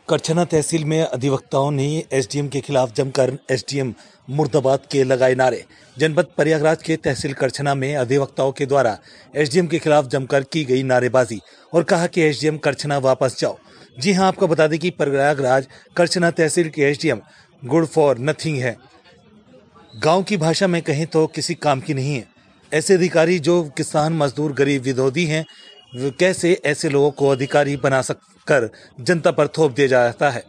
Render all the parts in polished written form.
करछना तहसील में अधिवक्ताओं ने एसडीएम के खिलाफ जमकर एसडीएम मुर्दाबाद के लगाए नारे। जनपद प्रयागराज के तहसील करछना में अधिवक्ताओं के द्वारा एसडीएम के खिलाफ जमकर की गई नारेबाजी और कहा कि एसडीएम करछना वापस जाओ। जी हां, आपको बता दें कि प्रयागराज करछना तहसील के एसडीएम गुड फॉर नथिंग है। गांव की भाषा में कहें तो किसी काम की नहीं है। ऐसे अधिकारी जो किसान, मजदूर, गरीब, विरोधी हैं, कैसे ऐसे लोगों को अधिकारी बना कर जनता पर थोप दिया जाता है।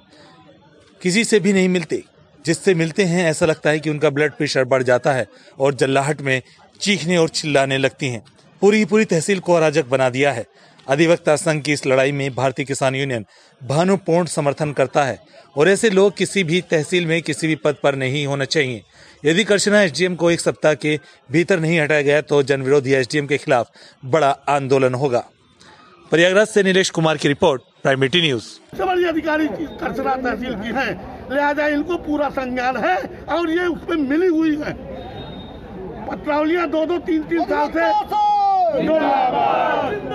किसी से भी नहीं मिलते, जिससे मिलते हैं ऐसा लगता है कि उनका ब्लड प्रेशर बढ़ जाता है और जल्लाहट में चीखने और चिल्लाने लगती हैं। पूरी तहसील को अराजक बना दिया है। अधिवक्ता संघ की इस लड़ाई में भारतीय किसान यूनियन भानुपूर्ण समर्थन करता है और ऐसे लोग किसी भी तहसील में किसी भी पद पर नहीं होना चाहिए। यदि करछना एसडीएम को एक सप्ताह के भीतर नहीं हटाया गया तो जन विरोधी एसडीएम के खिलाफ बड़ा आंदोलन होगा। प्रयागराज से नीलेश कुमार की रिपोर्ट, प्राइम मीडिया न्यूज। बड़ी अधिकारी करछना तहसील की है, लिहाजा इनको पूरा संज्ञान है और ये उसमें मिली हुई है। पत्रावलियां 2-3 साल से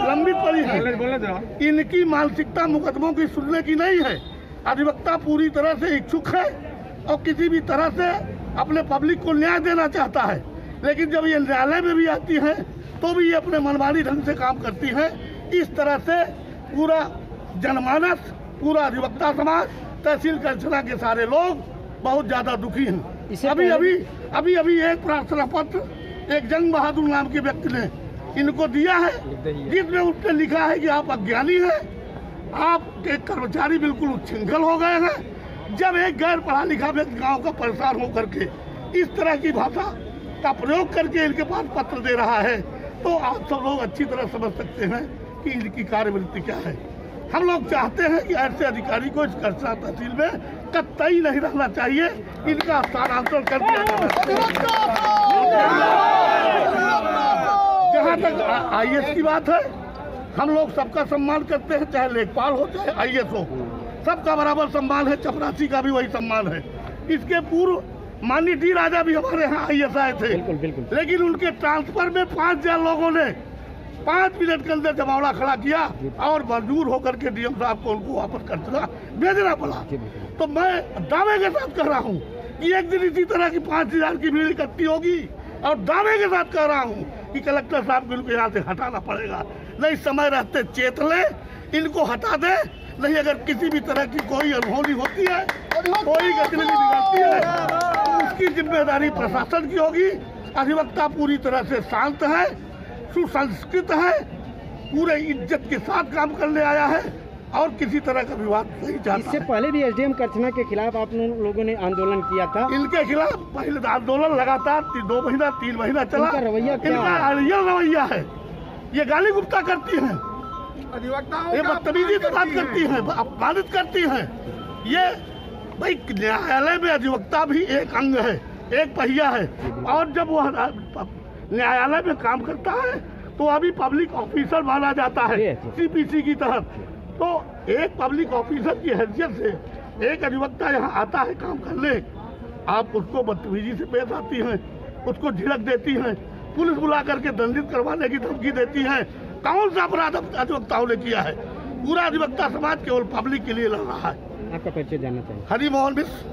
लंबित पड़ी है। इनकी मानसिकता मुकदमों की सुनने की नहीं है। अधिवक्ता पूरी तरह से इच्छुक है और किसी भी तरह से अपने पब्लिक को न्याय देना चाहता है, लेकिन जब ये न्यायालय में भी आती है तो भी ये अपने मनमानी ढंग से काम करती है। इस तरह से पूरा जनमानस, पूरा अधिवक्ता समाज, तहसील करछना के सारे लोग बहुत ज्यादा दुखी हैं। अभी एक प्रार्थना पत्र एक जंग बहादुर नाम के व्यक्ति ने इनको दिया है, जिसमें उसने लिखा है कि आप अज्ञानी हैं, आप एक कर्मचारी बिल्कुल उच्छृंखल हो गए हैं। जब एक गैर पढ़ा लिखा व्यक्ति गाँव का परेशान होकर के इस तरह की भाषा का प्रयोग करके इनके पास पत्र दे रहा है, तो आप सब लोग अच्छी तरह समझ सकते हैं कि इनकी कार्यवृत्ति क्या है। हम लोग चाहते हैं कि ऐसे अधिकारी को इस करछना तहसील में कतई नहीं रहना चाहिए। इनका स्थानांतरण कर दिया जाए। जहाँ तक आईएएस की बात है, हम लोग सबका सम्मान करते हैं, चाहे लेखपाल हो चाहे आईएएस हो, सबका बराबर सम्मान है। चपरासी का भी वही सम्मान है। इसके पूर्व माननीय डी राजा भी हमारे यहाँ आईएएस आए थे, लेकिन उनके ट्रांसफर में 5000 लोगों ने 5 मिनट के अंदर जमावड़ा खड़ा किया और मजबूर होकर के डीएम साहब को उनको वापस करछना भेजना पड़ा। तो मैं दावे के साथ कह रहा हूँ कि एक दिन इसी तरह की 5000 की भीड़ इकट्ठी होगी और दावे के साथ कह रहा हूँ कि कलेक्टर साहब को इनको यहाँ से हटाना पड़ेगा। नहीं समय रहते चेत ले, इनको हटा दे। नहीं अगर किसी भी तरह की कोई अनहोनी होती है, कोई गतिविधि बिगड़ती है, तो उसकी जिम्मेदारी प्रशासन की होगी। अधिवक्ता पूरी तरह से शांत है, सुसंस्कृत है, पूरे इज्जत के साथ काम करने आया है और किसी तरह का विवाद नहीं चाहता। इससे पहले भी एसडीएम करछना के खिलाफ आप लोगों ने आंदोलन किया था। इनके खिलाफ पहले आंदोलन लगातार 2 महीना 3 महीना चला। इनका रवैया क्या है? इनका रियल रवैया है। ये गाली गुप्ता करती हैं, ये बदतमीजी से बात करती हैं, अपमानित करती हैं। ये भाई न्यायालय में अधिवक्ता भी एक अंग है, एक पहिया है, और जब वो न्यायालय में काम करता है तो अभी पब्लिक ऑफिसर माना जाता है सीपीसी की तरफ। तो एक पब्लिक ऑफिसर की हैसियत से एक अधिवक्ता यहाँ आता है काम करने, आप उसको बदतमीजी से पेश आती हैं, उसको झिड़क देती हैं, पुलिस बुला करके दंडित करवाने की धमकी देती है। कौन सा अपराध अधिवक्ताओं ने किया है? पूरा अधिवक्ता समाज केवल पब्लिक के लिए लड़ रहा है। आपका परिचय जानना चाहिए। हरिमोहन मिश्र।